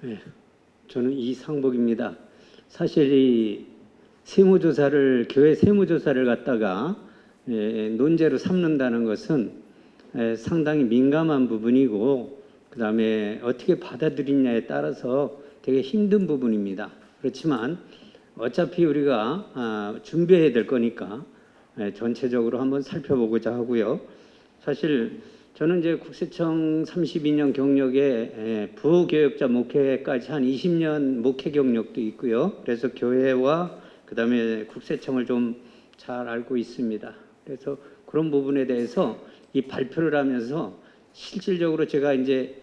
네, 저는 이상복입니다. 사실 이 세무조사를 교회 세무조사를 갖다가 논제로 삼는다는 것은 상당히 민감한 부분이고 그다음에 어떻게 받아들이냐에 따라서 되게 힘든 부분입니다. 그렇지만 어차피 우리가 준비해야 될 거니까 전체적으로 한번 살펴보고자 하고요. 사실 저는 이제 국세청 32년 경력에 부교역자 목회까지 한 20년 목회 경력도 있고요. 그래서 교회와 그다음에 국세청을 좀 잘 알고 있습니다. 그래서 그런 부분에 대해서 이 발표를 하면서 실질적으로 제가 이제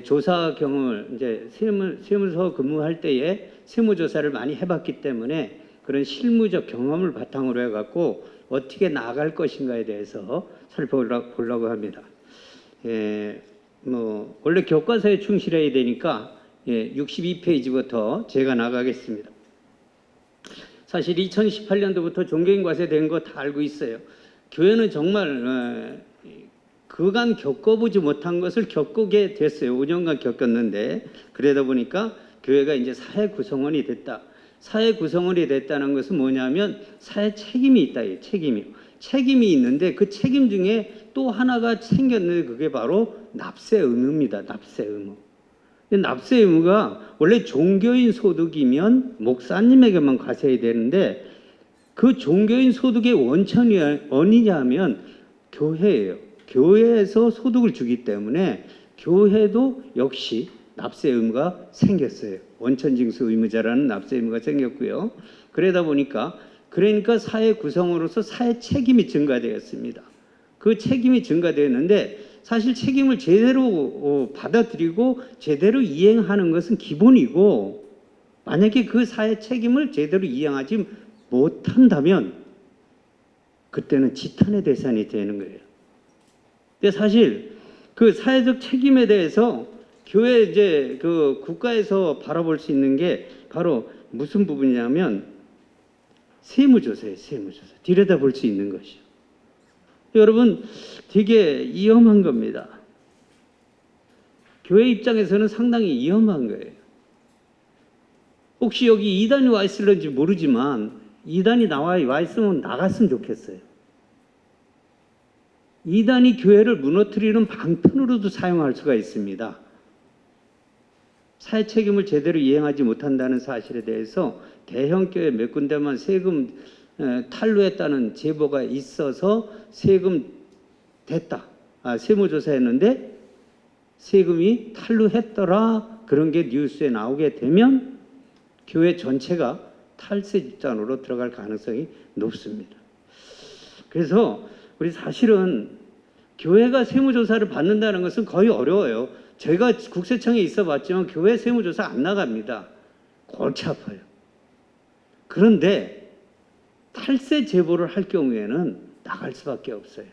조사 경험을 이제 세무서 근무할 때에 세무조사를 많이 해봤기 때문에 그런 실무적 경험을 바탕으로 해갖고 어떻게 나아갈 것인가에 대해서 살펴보려고 합니다. 원래 교과서에 충실해야 되니까 62페이지부터 제가 나가겠습니다. 사실 2018년도부터 종교인 과세 된 거 다 알고 있어요. 교회는 정말 그간 겪어보지 못한 것을 겪게 됐어요. 5년간 겪었는데 그러다 보니까 교회가 이제 사회 구성원이 됐다. 사회 구성원이 됐다는 것은 뭐냐면 사회 책임이 있다. 책임이 있는데 그 책임 중에 또 하나가 생겼는데 그게 바로 납세 의무입니다. 납세 의무. 납세 의무가 원래 종교인 소득이면 목사님에게만 과세해야 되는데 그 종교인 소득의 원천이 어디냐면 교회예요. 교회에서 소득을 주기 때문에 교회도 역시 납세 의무가 생겼어요. 원천징수 의무자라는 납세 의무가 생겼고요. 그러니까 사회 구성으로서 사회 책임이 증가되었습니다. 그 책임이 증가되었는데 사실 책임을 제대로 받아들이고 제대로 이행하는 것은 기본이고 만약에 그 사회 책임을 제대로 이행하지 못한다면 그때는 지탄의 대상이 되는 거예요. 근데 사실 그 사회적 책임에 대해서 교회 이제 그 국가에서 바라볼 수 있는 게 바로 무슨 부분이냐면 세무조사예요. 세무조사. 들여다볼 수 있는 것이요. 여러분 되게 위험한 겁니다. 교회 입장에서는 상당히 위험한 거예요. 혹시 여기 이단이 와 있을런지 모르지만 이단이 와 있으면 나갔으면 좋겠어요. 이단이 교회를 무너뜨리는 방편으로도 사용할 수가 있습니다. 사회 책임을 제대로 이행하지 못한다는 사실에 대해서 대형 교회 몇 군데만 세금 탈루했다는 제보가 있어서 세금 됐다. 세무조사했는데 세금이 탈루했더라. 그런 게 뉴스에 나오게 되면 교회 전체가 탈세 집단으로 들어갈 가능성이 높습니다. 그래서 우리 사실은 교회가 세무조사를 받는다는 것은 거의 어려워요. 제가 국세청에 있어 봤지만 교회 세무조사 안 나갑니다. 골치 아파요. 그런데 탈세 제보를 할 경우에는 나갈 수밖에 없어요.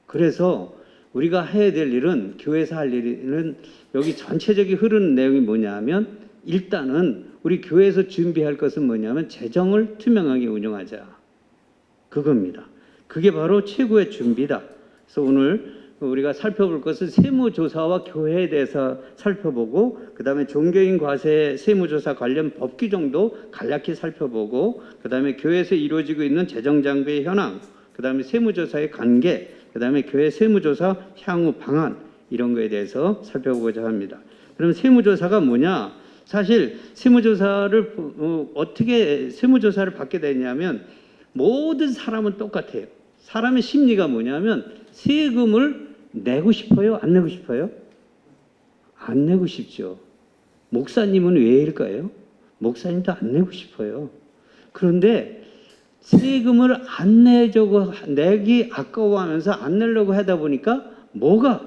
그래서 우리가 해야 될 일은 교회에서 할 일은 여기 전체적인 흐르는 내용이 뭐냐면 일단은 우리 교회에서 준비할 것은 뭐냐면 재정을 투명하게 운영하자. 그겁니다. 그게 바로 최고의 준비다. 그래서 오늘 우리가 살펴볼 것은 세무조사와 교회에 대해서 살펴보고 그 다음에 종교인 과세 세무조사 관련 법 규정도 간략히 살펴보고 그 다음에 교회에서 이루어지고 있는 재정장비의 현황 그 다음에 세무조사의 관계 그 다음에 교회 세무조사 향후 방안 이런 거에 대해서 살펴보고자 합니다. 그럼 세무조사가 뭐냐? 사실 세무조사를 어떻게 세무조사를 받게 되냐면 모든 사람은 똑같아요. 사람의 심리가 뭐냐면 세금을 내고 싶어요? 안 내고 싶어요? 안 내고 싶죠. 목사님은 왜일까요? 목사님도 안 내고 싶어요. 그런데 세금을 안 내려고 내기 아까워하면서 안 내려고 하다 보니까 뭐가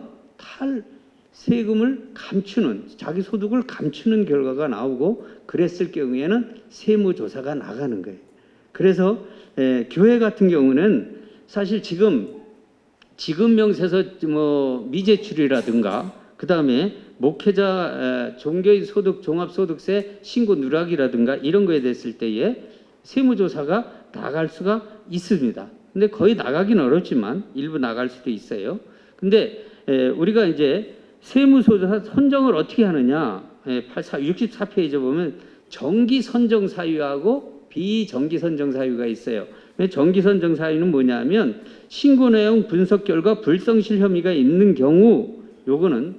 세금을 감추는 자기 소득을 감추는 결과가 나오고 그랬을 경우에는 세무조사가 나가는 거예요. 그래서 교회 같은 경우는 사실 지금 명세서 미제출이라든가 그 다음에 목회자 종교인 소득 종합소득세 신고 누락이라든가 이런 거에 됐을 때에 세무조사가 나갈 수가 있습니다. 근데 거의 나가기는 어렵지만 일부 나갈 수도 있어요. 근데 우리가 이제 세무조사 선정을 어떻게 하느냐? 64페이지 보면 정기 선정 사유하고 비정기 선정 사유가 있어요. 정기 선정 사유는 뭐냐면 신고 내용 분석 결과 불성실 혐의가 있는 경우 요거는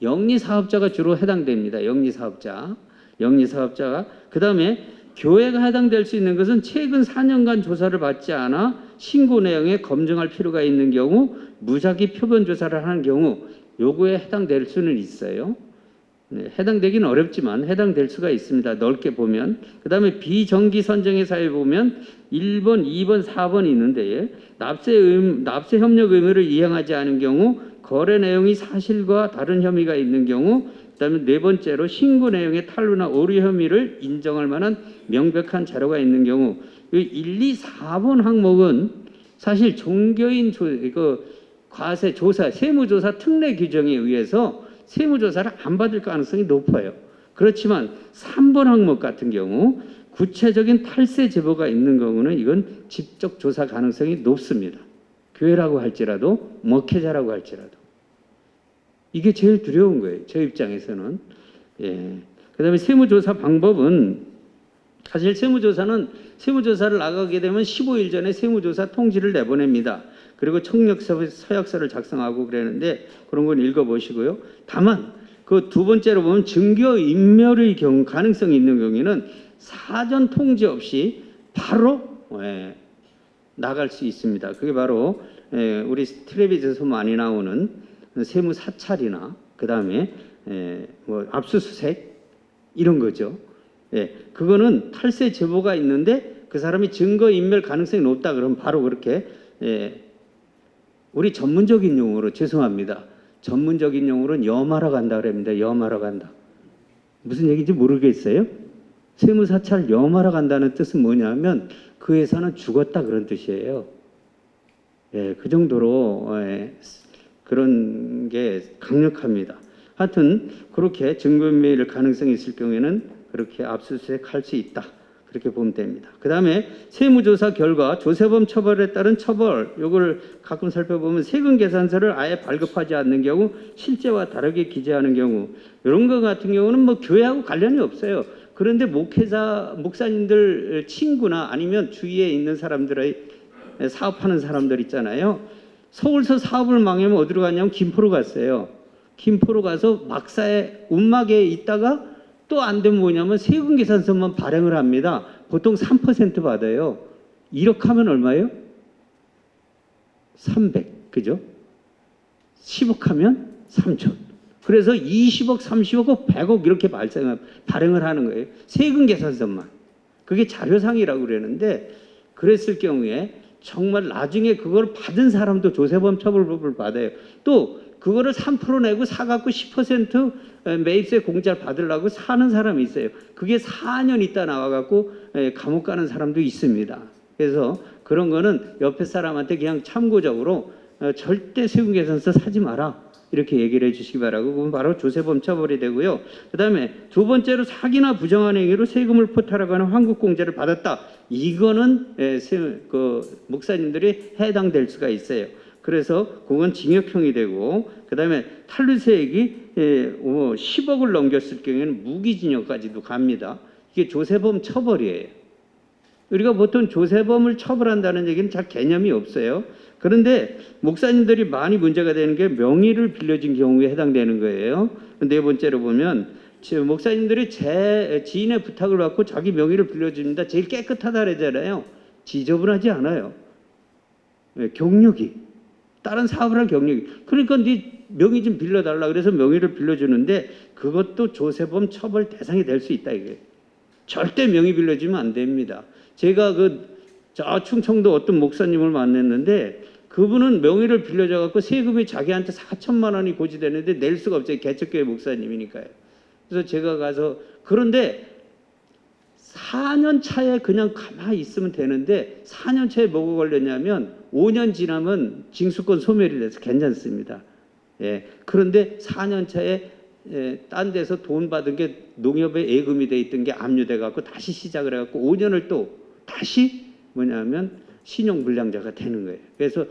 영리사업자가 주로 해당됩니다. 영리사업자가 그다음에 교회가 해당될 수 있는 것은 최근 4년간 조사를 받지 않아 신고 내용에 검증할 필요가 있는 경우, 무작위 표본 조사를 하는 경우 요거에 해당될 수는 있어요. 네, 해당되기는 어렵지만 해당될 수가 있습니다. 넓게 보면. 그다음에 비정기 선정의 사유에 보면 1번, 2번, 4번이 있는데 납세 협력 의무를 이행하지 않은 경우, 거래 내용이 사실과 다른 혐의가 있는 경우, 그다음에 네 번째로 신고 내용의 탈루나 오류 혐의를 인정할 만한 명백한 자료가 있는 경우, 1, 2, 4번 항목은 사실 종교인 과세 조사, 세무조사 특례 규정에 의해서 세무조사를 안 받을 가능성이 높아요. 그렇지만 3번 항목 같은 경우 구체적인 탈세 제보가 있는 경우는 이건 직접 조사 가능성이 높습니다. 교회라고 할지라도 목회자라고 할지라도 이게 제일 두려운 거예요. 저 입장에서는. 그다음에 세무조사 방법은 사실 세무조사를 나가게 되면 15일 전에 세무조사 통지를 내보냅니다. 그리고 청력 서약서를 작성하고 그러는데 그런 건 읽어보시고요. 다만 그 두 번째로 보면 증거 인멸의 경우 가능성이 있는 경우에는 사전 통지 없이 바로 나갈 수 있습니다. 그게 바로 우리 텔레비전에서 많이 나오는 세무 사찰이나 그 다음에 뭐 압수수색 이런 거죠. 그거는 탈세 제보가 있는데 그 사람이 증거 인멸 가능성이 높다 그러면 바로 그렇게 우리 전문적인 용어로 죄송합니다. 전문적인 용어로는 염하러 간다 그럽니다. 염하러 간다. 무슨 얘기인지 모르겠어요? 세무사찰 염하러 간다는 뜻은 뭐냐면 그 회사는 죽었다 그런 뜻이에요. 그 정도로 그런 게 강력합니다. 하여튼 그렇게 증거인멸 가능성이 있을 경우에는 그렇게 압수수색할 수 있다. 그렇게 보면 됩니다. 그 다음에 세무조사 결과 조세범 처벌에 따른 처벌, 요걸 가끔 살펴보면 세금 계산서를 아예 발급하지 않는 경우, 실제와 다르게 기재하는 경우, 이런 것 같은 경우는 뭐 교회하고 관련이 없어요. 그런데 목사님들 친구나 아니면 주위에 있는 사람들의 사업하는 사람들 있잖아요. 서울서 사업을 망하면 어디로 갔냐면 김포로 갔어요. 김포로 가서 막사에 운막에 있다가 또 안 되면 뭐냐면 세금 계산서만 발행을 합니다. 보통 3% 받아요. 1억 하면 얼마예요? 300, 그죠? 10억 하면 3천. 그래서 20억, 30억, 100억 이렇게 발행을 하는 거예요. 세금 계산서만. 그게 자료상이라고 그러는데 그랬을 경우에 정말 나중에 그걸 받은 사람도 조세범 처벌법을 받아요. 또 그거를 3% 내고 사갖고 10% 매입세 공짜를 받으려고 사는 사람이 있어요. 그게 4년 있다 나와갖고 감옥 가는 사람도 있습니다. 그래서 그런 거는 옆에 사람한테 그냥 참고적으로 절대 세금 계산서 사지 마라. 이렇게 얘기를 해주시기 바라고, 그건 바로 조세범 처벌이 되고요. 그 다음에 두 번째로 사기나 부정한 행위로 세금을 포탈하거나 환급공제를 받았다. 이거는 목사님들이 해당될 수가 있어요. 그래서 그건 징역형이 되고, 그 다음에 탈루세액이 10억을 넘겼을 경우에는 무기징역까지도 갑니다. 이게 조세범 처벌이에요. 우리가 보통 조세범을 처벌한다는 얘기는 잘 개념이 없어요. 그런데 목사님들이 많이 문제가 되는 게 명의를 빌려준 경우에 해당되는 거예요. 네 번째로 보면 목사님들이 제 지인의 부탁을 받고 자기 명의를 빌려줍니다. 제일 깨끗하다 그러잖아요. 지저분하지 않아요. 경력이. 다른 사업을 할 경력이. 그러니까 네 명의 좀 빌려달라 그래서 명의를 빌려주는데 그것도 조세범 처벌 대상이 될 수 있다 이게. 절대 명의 빌려주면 안 됩니다. 제가 저 충청도 어떤 목사님을 만났는데 그분은 명의를 빌려줘 갖고 세금이 자기한테 4천만 원이 고지되는데 낼 수가 없어요. 개척교회 목사님이니까요. 그래서 제가 가서 그런데 4년 차에 그냥 가만히 있으면 되는데 4년 차에 뭐가 걸렸냐면 5년 지나면 징수권 소멸이 돼서 괜찮습니다. 그런데 4년 차에 딴 데서 돈 받은 게 농협에 예금이 돼 있던 게 압류돼 갖고 다시 시작을 해 갖고 5년을 또 다시 뭐냐면 신용불량자가 되는 거예요. 그래서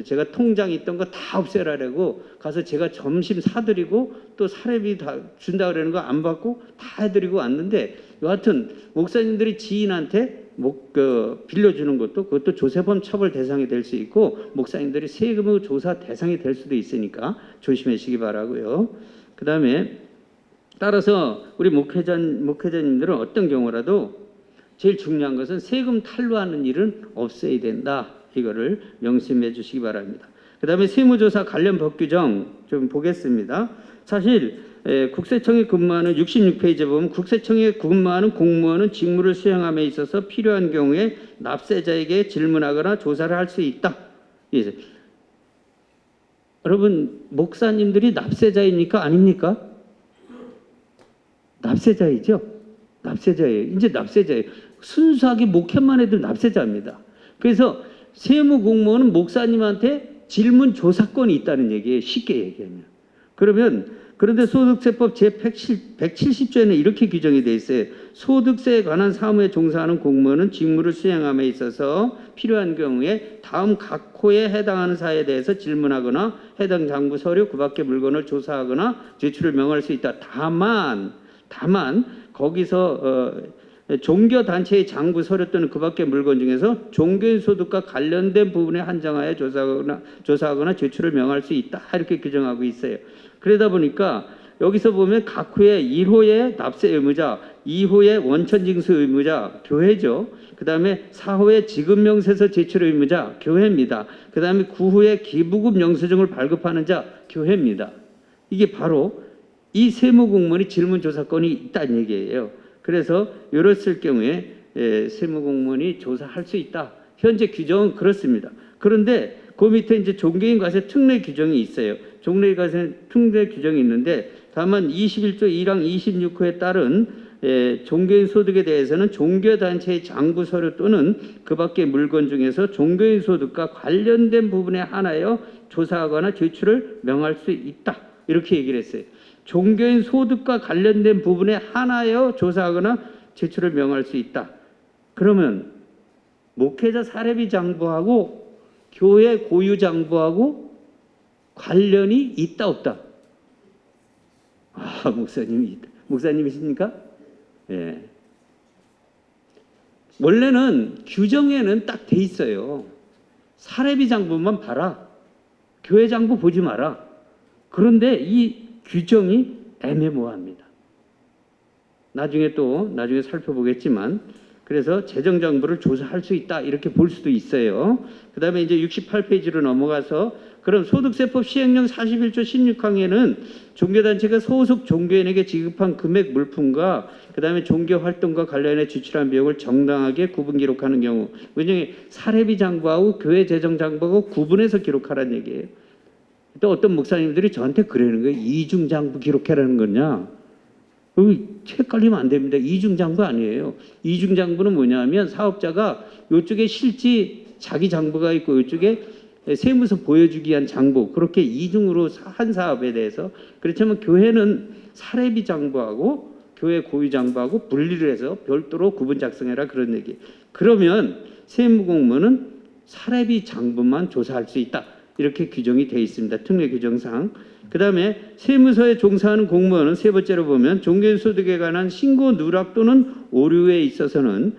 제가 통장 있던 거 다 없애라고 가서 제가 점심 사드리고 또 사례비 다 준다 그러는 거 안 받고 다 해드리고 왔는데, 여하튼 목사님들이 지인한테 빌려주는 것도 그것도 조세범 처벌 대상이 될 수 있고, 목사님들이 세금 조사 대상이 될 수도 있으니까 조심하시기 바라고요. 그 다음에 따라서 우리 목회자님들은 어떤 경우라도 제일 중요한 것은 세금 탈루하는 일은 없어야 된다. 이거를 명심해 주시기 바랍니다. 그 다음에 세무조사 관련 법 규정 좀 보겠습니다. 사실 국세청에 근무하는 66페이지에 보면 국세청에 근무하는 공무원은 직무를 수행함에 있어서 필요한 경우에 납세자에게 질문하거나 조사를 할 수 있다. 여러분, 목사님들이 납세자입니까? 아닙니까? 납세자이죠? 납세자예요. 이제 납세자예요. 순수하게 목회만 해도 납세자입니다. 그래서 세무공무원은 목사님한테 질문 조사권이 있다는 얘기예요. 쉽게 얘기하면. 그런데 소득세법 제170조에는 이렇게 규정이 되어 있어요. 소득세에 관한 사무에 종사하는 공무원은 직무를 수행함에 있어서 필요한 경우에 다음 각 호에 해당하는 사에 대해서 질문하거나 해당 장부 서류 그 밖의 물건을 조사하거나 제출을 명할 수 있다. 다만 거기서 종교단체의 장부 서류 또는 그 밖의 물건 중에서 종교인 소득과 관련된 부분에 한정하여 조사하거나 제출을 명할 수 있다. 이렇게 규정하고 있어요. 그러다 보니까 여기서 보면 각 호에 1호의 납세 의무자, 2호의 원천징수 의무자, 교회죠. 그 다음에 4호의 지급명세서 제출 의무자, 교회입니다. 그 다음에 9호의 기부금 영수증을 발급하는 자, 교회입니다. 이게 바로 이 세무공무원이 질문조사권이 있다는 얘기예요. 그래서 이랬을 경우에 세무공무원이 조사할 수 있다. 현재 규정은 그렇습니다. 그런데 그 밑에 이제 종교인 과세 특례 규정이 있어요. 종교인 과세 특례 규정이 있는데, 다만 21조 1항 26호에 따른 종교인 소득에 대해서는 종교단체의 장부 서류 또는 그 밖의 물건 중에서 종교인 소득과 관련된 부분에 한하여 조사하거나 제출을 명할 수 있다. 이렇게 얘기를 했어요. 종교인 소득과 관련된 부분에 한하여 조사하거나 제출을 명할 수 있다. 그러면 목회자 사례비 장부하고 교회 고유 장부하고 관련이 있다 없다? 목사님이십니까? 예. 원래는 규정에는 딱 돼 있어요. 사례비 장부만 봐라. 교회 장부 보지 마라. 그런데 이 규정이 애매모호합니다. 나중에 살펴보겠지만, 그래서 재정장부를 조사할 수 있다 이렇게 볼 수도 있어요. 그 다음에 이제 68페이지로 넘어가서, 그럼 소득세법 시행령 41조 16항에는 종교단체가 소속 종교인에게 지급한 금액 물품과 그 다음에 종교활동과 관련해 지출한 비용을 정당하게 구분 기록하는 경우, 왜냐하면 사례비 장부하고 교회 재정장부하고 구분해서 기록하라는 얘기예요. 또 어떤 목사님들이 저한테 그러는 거예요. 이중장부 기록해라는 거냐? 헷갈리면 안 됩니다. 이중장부 아니에요. 이중장부는 뭐냐면 사업자가 이쪽에 실지 자기 장부가 있고 이쪽에 세무서 보여주기 위한 장부, 그렇게 이중으로 한 사업에 대해서. 그렇지만 교회는 사례비 장부하고 교회 고유 장부하고 분리를 해서 별도로 구분 작성해라 그런 얘기. 그러면 세무공무원은 사례비 장부만 조사할 수 있다. 이렇게 규정이 되어 있습니다. 특례 규정상. 그 다음에 세무서에 종사하는 공무원은 세 번째로 보면 종교인 소득에 관한 신고 누락 또는 오류에 있어서는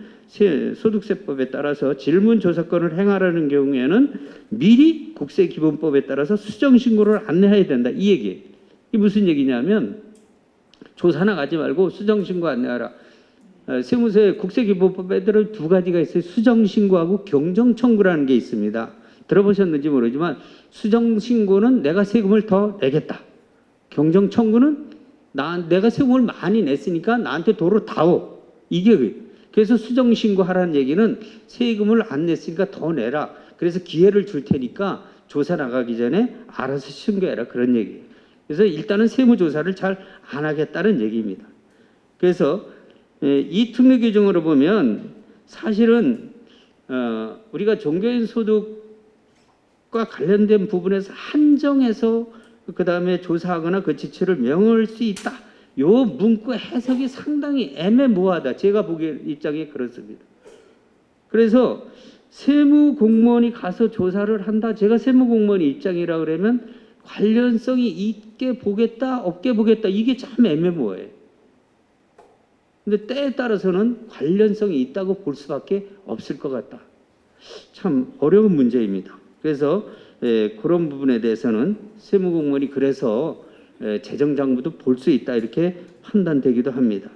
소득세법에 따라서 질문조사권을 행하라는 경우에는 미리 국세기본법에 따라서 수정신고를 안내해야 된다. 이 얘기예요. 이게 무슨 얘기냐면 조사나 가지 말고 수정신고 안내하라. 세무서에 국세기본법에 따라 두 가지가 있어요. 수정신고하고 경정청구라는 게 있습니다. 들어보셨는지 모르지만 수정신고는 내가 세금을 더 내겠다. 경정청구는 내가 세금을 많이 냈으니까 나한테 도로 다오. 이게 그래서 수정신고하라는 얘기는 세금을 안 냈으니까 더 내라. 그래서 기회를 줄 테니까 조사 나가기 전에 알아서 신고해라. 그런 얘기예요. 그래서 일단은 세무조사를 잘 안 하겠다는 얘기입니다. 그래서 이 특례 규정으로 보면 사실은 우리가 종교인 소득과 관련된 부분에서 한정해서 그 다음에 조사하거나 그 지출을 명할 수 있다. 요 문구 해석이 상당히 애매모호하다. 제가 보기에 입장이 그렇습니다. 그래서 세무 공무원이 가서 조사를 한다. 제가 세무 공무원의 입장이라 그러면 관련성이 있게 보겠다, 없게 보겠다. 이게 참 애매모호해요. 근데 때에 따라서는 관련성이 있다고 볼 수밖에 없을 것 같다. 참 어려운 문제입니다. 그래서 그런 부분에 대해서는 세무공무원이 그래서 재정장부도 볼 수 있다 이렇게 판단되기도 합니다.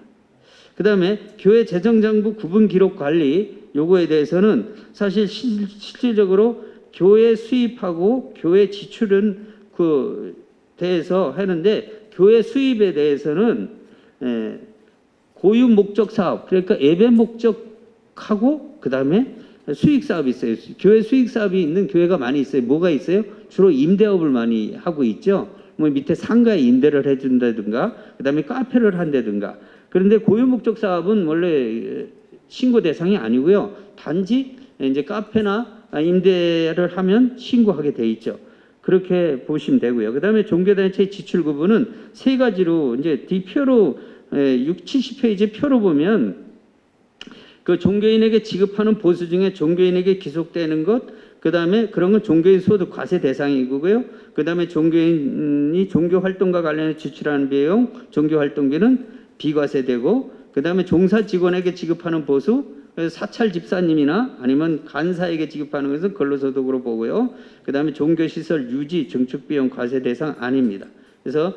그 다음에 교회 재정장부 구분 기록 관리 요거에 대해서는 사실 실질적으로 교회 수입하고 교회 지출은 그 대해서 하는데 교회 수입에 대해서는 고유 목적 사업 그러니까 예배 목적하고 그 다음에 수익 사업이 있어요. 교회 수익 사업이 있는 교회가 많이 있어요. 뭐가 있어요? 주로 임대업을 많이 하고 있죠. 뭐 밑에 상가에 임대를 해준다든가, 그 다음에 카페를 한다든가. 그런데 고유 목적 사업은 원래 신고 대상이 아니고요. 단지 이제 카페나 임대를 하면 신고하게 돼 있죠. 그렇게 보시면 되고요. 그 다음에 종교단체 지출 구분은 세 가지로 이제 뒤표로 70페이지 표로 보면 그 종교인에게 지급하는 보수 중에 종교인에게 기속되는 것, 그 다음에 그런 건 종교인 소득 과세 대상이고요. 그 다음에 종교인이 종교 활동과 관련해 지출하는 비용, 종교 활동비는 비과세되고, 그 다음에 종사 직원에게 지급하는 보수, 사찰 집사님이나 아니면 간사에게 지급하는 것은 근로소득으로 보고요. 그 다음에 종교시설 유지, 증축 비용 과세 대상 아닙니다. 그래서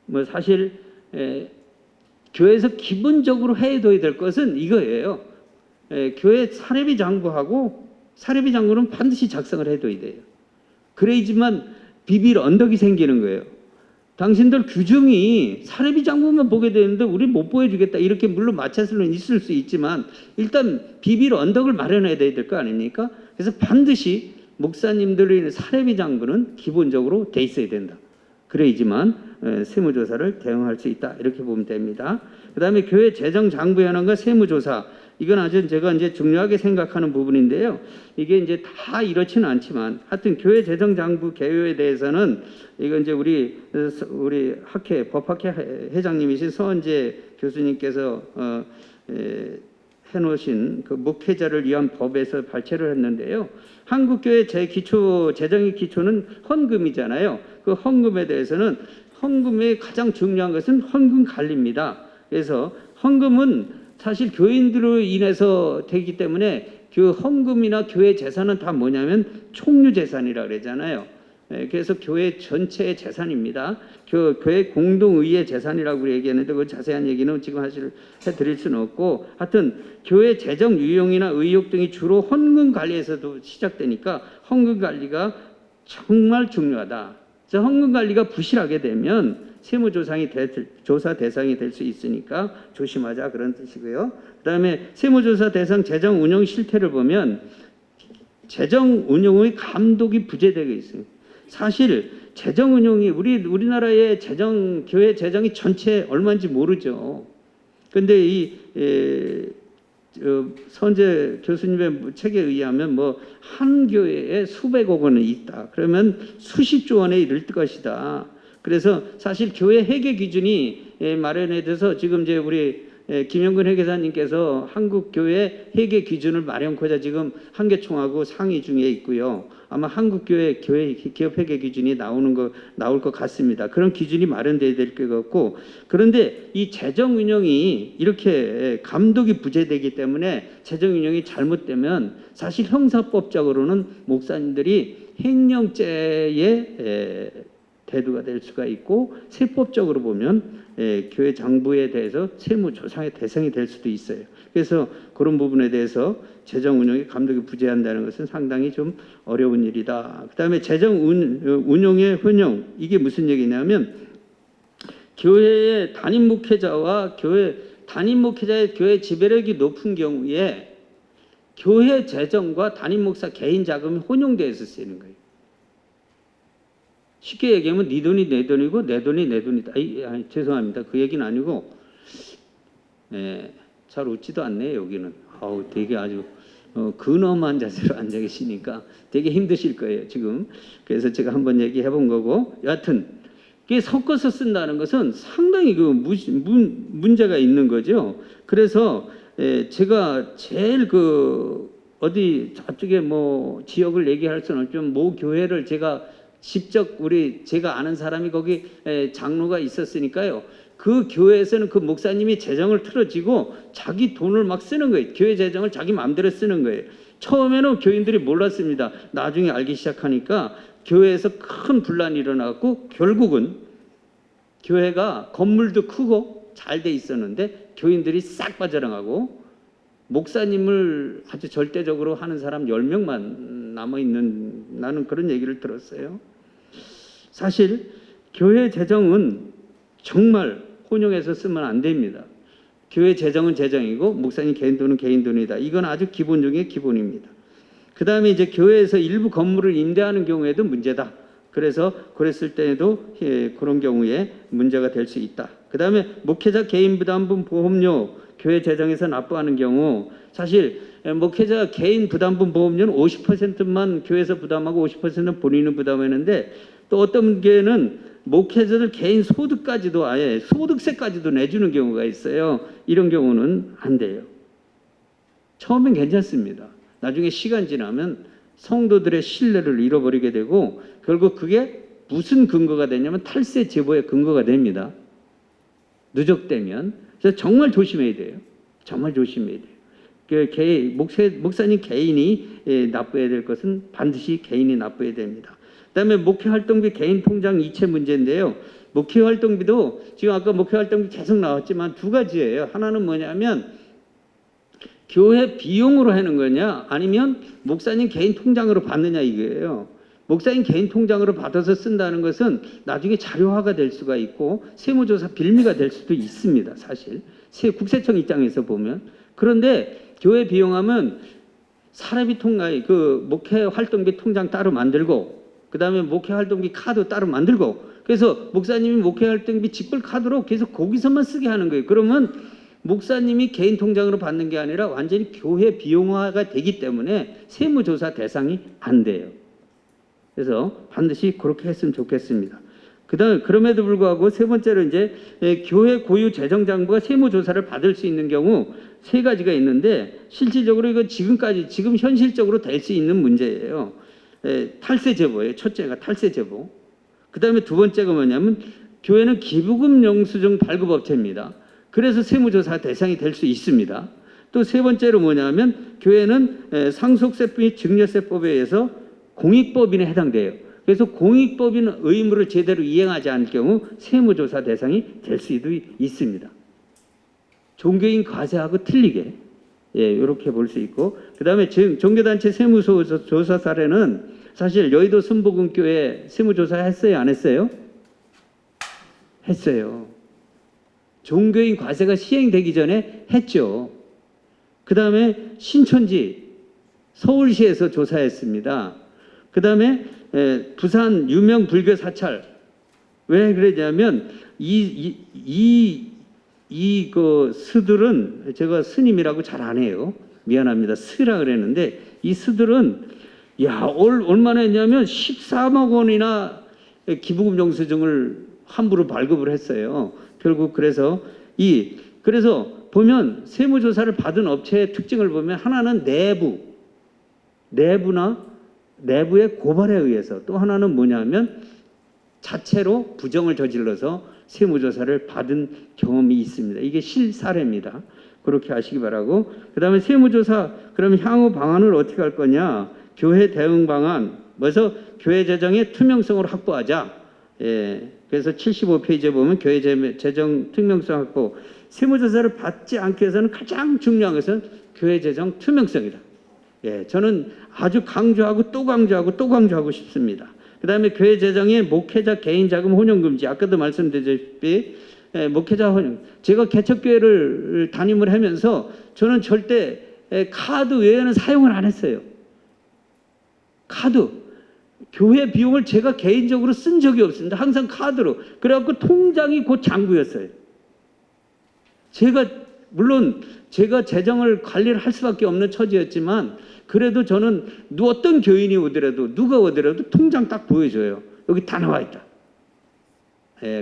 뭐 사실 교회에서 기본적으로 해둬야 될 것은 이거예요. 교회 사례비 장부하고 사례비 장부는 반드시 작성을 해둬야 돼요. 그래야지만 비빌 언덕이 생기는 거예요. 당신들 규정이 사례비 장부만 보게 되는데 우리 못 보여주겠다 이렇게 물론 마찰은 있을 수 있지만 일단 비빌 언덕을 마련해야 될 거 아닙니까? 그래서 반드시 목사님들의 사례비 장부는 기본적으로 돼 있어야 된다. 그래야지만 세무조사를 대응할 수 있다 이렇게 보면 됩니다. 그 다음에 교회 재정 장부 현황과 세무조사 이건 아주 제가 이제 중요하게 생각하는 부분인데요. 이게 이제 다 이렇지는 않지만 하여튼 교회 재정 장부 개요에 대해서는 이건 이제 우리 학회 법학회 회장님이신 서은재 교수님께서 해놓으신 그 목회자를 위한 법에서 발췌를 했는데요. 한국교회 제기초 재정의 기초는 헌금이잖아요. 그 헌금에 대해서는 헌금의 가장 중요한 것은 헌금 관리입니다. 그래서 헌금은 사실 교인들로 인해서 되기 때문에 그 헌금이나 교회 재산은 다 뭐냐면 총유 재산이라 그러잖아요. 그래서 교회 전체의 재산입니다. 교회 공동의의 재산이라고 얘기했는데 그 자세한 얘기는 지금 해드릴 수는 없고 하여튼 교회 재정 유용이나 의욕 등이 주로 헌금 관리에서도 시작되니까 헌금 관리가 정말 중요하다. 헌금 관리가 부실하게 되면 세무조사 대상이 될 수 있으니까 조심하자 그런 뜻이고요. 그 다음에 세무조사 대상 재정 운영 실태를 보면 재정 운용의 감독이 부재되어 있어요. 사실 재정 운용이 우리나라의 교회 재정이 전체 얼마인지 모르죠. 근데 이 선재 교수님의 책에 의하면 뭐 한 교회에 수백억 원이 있다. 그러면 수십조 원에 이를 것이다. 그래서 사실 교회 회계 기준이 마련에 대해서 지금 이제 우리 김영근 회계사님께서 한국 교회 회계 기준을 마련코자 지금 한계총하고 상의 중에 있고요. 아마 한국 교회 기업 회계 기준이 나올 것 같습니다. 그런 기준이 마련돼야 될 것 같고 그런데 이 재정 운영이 이렇게 감독이 부재되기 때문에 재정 운영이 잘못되면 사실 형사법적으로는 목사님들이 횡령죄에 대두가 될 수가 있고 세법적으로 보면 교회 장부에 대해서 세무조사의 대상이 될 수도 있어요. 그래서 그런 부분에 대해서 재정 운영이 감독이 부재한다는 것은 상당히 좀 어려운 일이다. 그 다음에 재정 운용의 혼용 이게 무슨 얘기냐면 교회의 담임 목회자의 교회 지배력이 높은 경우에 교회 재정과 담임 목사 개인 자금이 혼용돼서 쓰이는 거예요. 쉽게 얘기하면 네 돈이 내 돈이고 내 돈이 내 돈이다. 죄송합니다. 그 얘기는 아니고 잘 웃지도 않네요. 여기는. 되게 아주 근엄한 자세로 앉아 계시니까 되게 힘드실 거예요. 지금. 그래서 제가 한번 얘기해 본 거고 여하튼 이게 섞어서 쓴다는 것은 상당히 문제가 있는 거죠. 그래서 제가 제일 어디 저쪽에 뭐 지역을 얘기할 수는 없지만 모 교회를 제가 직접 제가 아는 사람이 거기 장로가 있었으니까요. 그 교회에서는 그 목사님이 재정을 틀어지고 자기 돈을 막 쓰는 거예요. 교회 재정을 자기 마음대로 쓰는 거예요. 처음에는 교인들이 몰랐습니다. 나중에 알기 시작하니까 교회에서 큰 분란이 일어나고 결국은 교회가 건물도 크고 잘 돼 있었는데 교인들이 싹 빠져나가고 목사님을 아주 절대적으로 하는 사람 10명만 남아있는 나는 그런 얘기를 들었어요. 사실 교회 재정은 정말 혼용해서 쓰면 안 됩니다. 교회 재정은 재정이고 목사님 개인 돈은 개인 돈이다. 이건 아주 기본 중에 기본입니다. 그 다음에 이제 교회에서 일부 건물을 임대하는 경우에도 문제다. 그래서 그랬을 때에도 그런 경우에 문제가 될 수 있다. 그 다음에 목회자 개인 부담분 보험료 교회 재정에서 납부하는 경우 사실 목회자 개인 부담분 보험료는 50%만 교회에서 부담하고 50%는 본인은 부담하는데 또 어떤 교회는 목회자들 개인 소득까지도 아예 소득세까지도 내주는 경우가 있어요. 이런 경우는 안 돼요. 처음엔 괜찮습니다. 나중에 시간 지나면 성도들의 신뢰를 잃어버리게 되고 결국 그게 무슨 근거가 되냐면 탈세 제보의 근거가 됩니다. 누적되면. 그래서 정말 조심해야 돼요. 정말 조심해야 돼요. 목사님 개인이 납부해야 될 것은 반드시 개인이 납부해야 됩니다. 그다음에 목회활동비 개인 통장 이체 문제인데요. 목회활동비도 지금 아까 목회활동비 계속 나왔지만 두 가지예요. 하나는 뭐냐면 교회 비용으로 하는 거냐 아니면 목사님 개인 통장으로 받느냐 이거예요. 목사님 개인 통장으로 받아서 쓴다는 것은 나중에 자료화가 될 수가 있고 세무조사 빌미가 될 수도 있습니다. 사실 국세청 입장에서 보면. 그런데 교회 비용하면 사례비 그 목회 활동비 통장 따로 만들고 그 다음에 목회 활동비 카드 따로 만들고 그래서 목사님이 목회 활동비 직불 카드로 계속 거기서만 쓰게 하는 거예요. 그러면 목사님이 개인 통장으로 받는 게 아니라 완전히 교회 비용화가 되기 때문에 세무조사 대상이 안 돼요. 그래서 반드시 그렇게 했으면 좋겠습니다. 그다음 그럼에도 불구하고 세 번째로 이제 교회 고유 재정장부가 세무조사를 받을 수 있는 경우 세 가지가 있는데 실질적으로 이거 지금 현실적으로 될 수 있는 문제예요. 탈세 제보예요. 첫째가 탈세 제보. 그다음에 두 번째가 뭐냐면 교회는 기부금 영수증 발급업체입니다. 그래서 세무조사 대상이 될 수 있습니다. 또 세 번째로 뭐냐면 교회는 상속세법 및 증여세법에 의해서 공익법인에 해당돼요. 그래서 공익법인 의무를 제대로 이행하지 않을 경우 세무조사 대상이 될 수도 있습니다. 종교인 과세하고 틀리게 이렇게 볼 수 있고 그 다음에 종교단체 세무조사 사례는 사실 여의도 순복음교회 세무조사 했어요? 안 했어요? 했어요. 종교인 과세가 시행되기 전에 했죠. 그 다음에 신천지 서울시에서 조사했습니다. 그 다음에 부산 유명 불교 사찰 왜 그러냐면 그 스들은 제가 스님이라고 잘 안 해요. 미안합니다. 스라 그랬는데 이 스들은 얼마나 했냐면 13억 원이나 기부금 영수증을 함부로 발급을 했어요. 결국 그래서 보면 세무조사를 받은 업체의 특징을 보면 하나는 내부의 고발에 의해서 또 하나는 뭐냐면 자체로 부정을 저질러서 세무조사를 받은 경험이 있습니다. 이게 실사례입니다. 그렇게 아시기 바라고 그 다음에 세무조사 그럼 향후 방안을 어떻게 할 거냐 교회 대응 방안 그래서 교회 재정의 투명성을 확보하자. 그래서 75페이지에 보면 교회 재정 투명성 확보 세무조사를 받지 않기 위해서는 가장 중요한 것은 교회 재정 투명성이다. 저는 아주 강조하고 또 강조하고 또 강조하고 싶습니다. 그 다음에 교회 재정의 목회자 개인 자금 혼용 금지. 아까도 말씀드렸다시피 목회자 혼용. 제가 개척교회를 담임을 하면서 저는 절대 카드 외에는 사용을 안 했어요. 카드. 교회 비용을 제가 개인적으로 쓴 적이 없습니다. 항상 카드로. 그래갖고 통장이 곧 장부였어요. 물론 제가 재정을 관리를 할 수밖에 없는 처지였지만 그래도 저는 어떤 교인이 오더라도 누가 오더라도 통장 딱 보여줘요. 여기 다 나와 있다.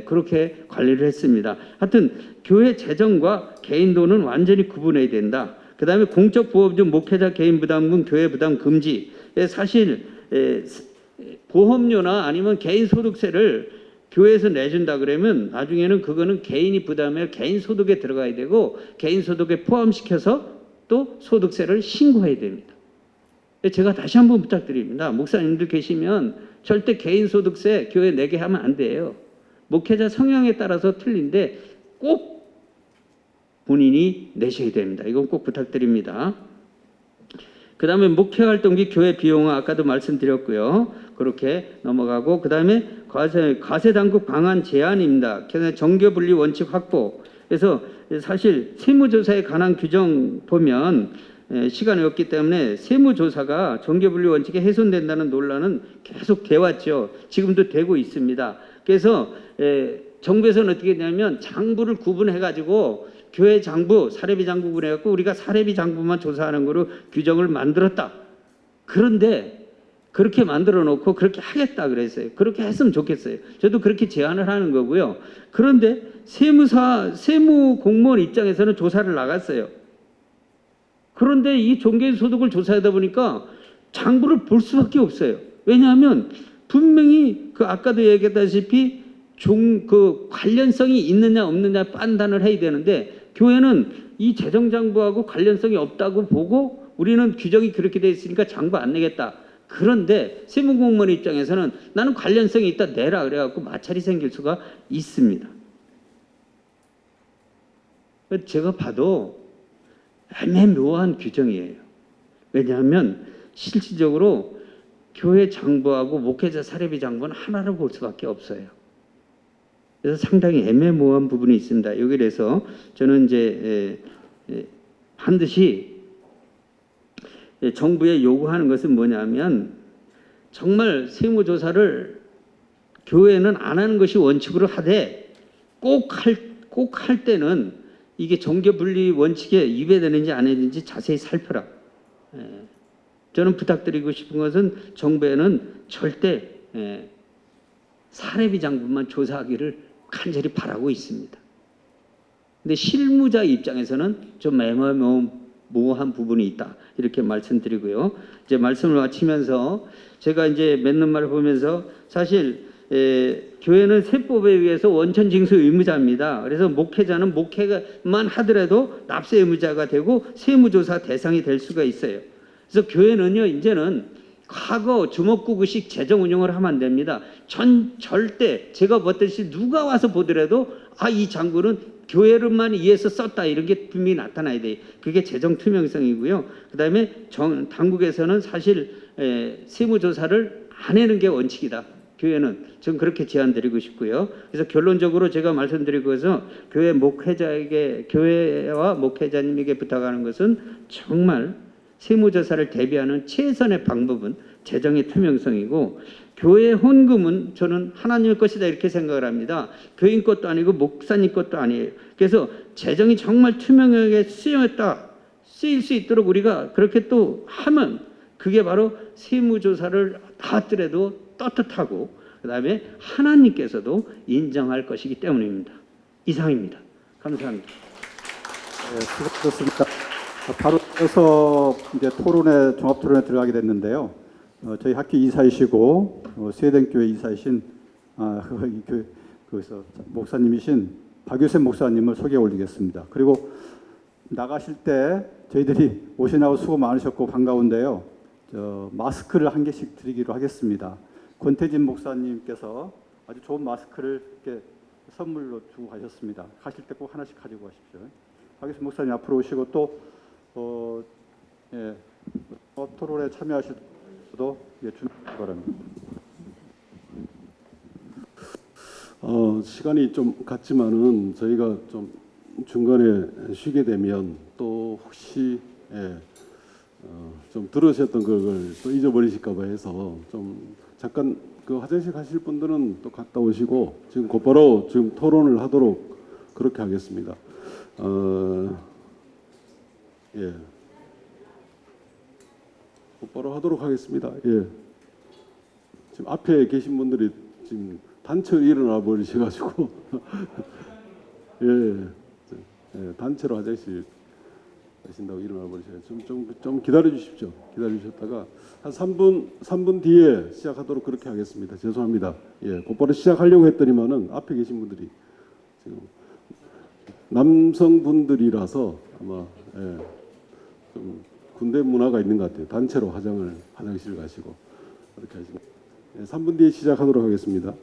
그렇게 관리를 했습니다. 하여튼 교회 재정과 개인 돈은 완전히 구분해야 된다. 그다음에 공적 보험 중 목회자 개인 부담금 교회 부담 금지. 사실 보험료나 아니면 개인 소득세를 교회에서 내준다 그러면 나중에는 그거는 개인이 부담해 개인 소득에 들어가야 되고 개인 소득에 포함시켜서 또 소득세를 신고해야 됩니다. 제가 다시 한번 부탁드립니다. 목사님들 계시면 절대 개인 소득세 교회 내게 하면 안 돼요. 목회자 성향에 따라서 틀린데 꼭 본인이 내셔야 됩니다. 이건 꼭 부탁드립니다. 그 다음에 목회활동비 교회 비용은 아까도 말씀드렸고요. 그렇게 넘어가고 그 다음에 과세당국 방안 제한입니다. 정교분리 원칙 확보. 그래서 사실 세무조사에 관한 규정 보면 시간이 없기 때문에 세무조사가 정교분리 원칙에 훼손된다는 논란은 계속 돼왔죠. 지금도 되고 있습니다. 그래서 정부에서는 어떻게 했냐면 장부를 구분해가지고 교회 장부, 사례비 장부 구분해갖고 우리가 사례비 장부만 조사하는 거로 규정을 만들었다. 그런데 그렇게 만들어 놓고 그렇게 하겠다 그랬어요. 그렇게 했으면 좋겠어요. 저도 그렇게 제안을 하는 거고요. 그런데 세무 공무원 입장에서는 조사를 나갔어요. 그런데 이 종교인 소득을 조사하다 보니까 장부를 볼 수밖에 없어요. 왜냐하면 분명히 그 아까도 얘기했다시피 그 관련성이 있느냐 없느냐 판단을 해야 되는데 교회는 이 재정장부하고 관련성이 없다고 보고 우리는 규정이 그렇게 돼 있으니까 장부 안 내겠다. 그런데 세무공무원 입장에서는 나는 관련성이 있다 내라 그래갖고 마찰이 생길 수가 있습니다. 제가 봐도 애매모호한 규정이에요. 왜냐하면 실질적으로 교회 장부하고 목회자 사례비 장부는 하나로 볼 수밖에 없어요. 그래서 상당히 애매모호한 부분이 있습니다. 여기에서 저는 이제 반드시 정부에 요구하는 것은 뭐냐면 정말 세무조사를 교회는 안 하는 것이 원칙으로 하되 꼭 할 때는 이게 정교분리 원칙에 위배되는지 안 되는지 자세히 살펴라. 저는 부탁드리고 싶은 것은 정부에는 절대 사례비 장부만 조사하기를 간절히 바라고 있습니다. 근데 실무자 입장에서는 좀 애매모호한 부분이 있다. 이렇게 말씀드리고요. 이제 말씀을 마치면서 제가 이제 맺는 말을 보면서 사실 교회는 세법에 의해서 원천 징수 의무자입니다. 그래서 목회자는 목회만 하더라도 납세 의무자가 되고 세무조사 대상이 될 수가 있어요. 그래서 교회는요 이제는 과거 주먹구구식 재정 운영을 하면 안 됩니다. 절대 제가 봤듯이 누가 와서 보더라도 이 장부는 교회를만 위해서 썼다 이런 게 분명히 나타나야 돼요. 그게 재정 투명성이고요. 그다음에 당국에서는 사실 세무조사를 안 하는 게 원칙이다. 교회는 전 그렇게 제안드리고 싶고요. 그래서 결론적으로 제가 말씀드리고서 교회와 목회자님에게 부탁하는 것은 정말 세무조사를 대비하는 최선의 방법은 재정의 투명성이고 교회 헌금은 저는 하나님의 것이다 이렇게 생각을 합니다. 교인 것도 아니고 목사님 것도 아니에요. 그래서 재정이 정말 투명하게 쓰일 수 있도록 우리가 그렇게 또 하면 그게 바로 세무조사를 하더라도 떳떳하고 그 다음에 하나님께서도 인정할 것이기 때문입니다. 이상입니다. 감사합니다. 네, 수고하셨습니다. 바로 이어서 이제 종합 토론에 들어가게 됐는데요. 저희 학교 이사이시고 스웨덴교회 이사이신 거기서 목사님이신 박유셉 목사님을 소개해 올리겠습니다. 그리고 나가실 때 저희들이 오시느라고 수고 많으셨고 반가운데요. 마스크를 한 개씩 드리기로 하겠습니다. 권태진 목사님께서 아주 좋은 마스크를 이렇게 선물로 주고 가셨습니다. 가실 때 꼭 하나씩 가지고 가십시오. 박유셉 목사님 앞으로 오시고 또 토론에 참여하실 수도 준비하시기 바랍니다. 시간이 좀 갔지만은 저희가 좀 중간에 쉬게 되면 또 혹시 좀 들으셨던 걸 또 잊어버리실까봐 해서 좀 잠깐 그 화장실 가실 분들은 또 갔다 오시고 지금 곧바로 지금 토론을 하도록 그렇게 하겠습니다. 예. 곧바로 하도록 하겠습니다. 예. 지금 앞에 계신 분들이 지금 단체로 일어나 버리셔가지고 예. 단체로 화장실 하신다고 일어나 버리셔요. 좀 기다려 주십시오. 기다려 주셨다가 한 3분 뒤에 시작하도록 그렇게 하겠습니다. 죄송합니다. 예, 곧바로 시작하려고 했더니만은 앞에 계신 분들이 지금 남성분들이라서 아마 예, 좀 군대 문화가 있는 것 같아요. 단체로 화장실 가시고 그렇게 하시고 3분 뒤에 시작하도록 하겠습니다.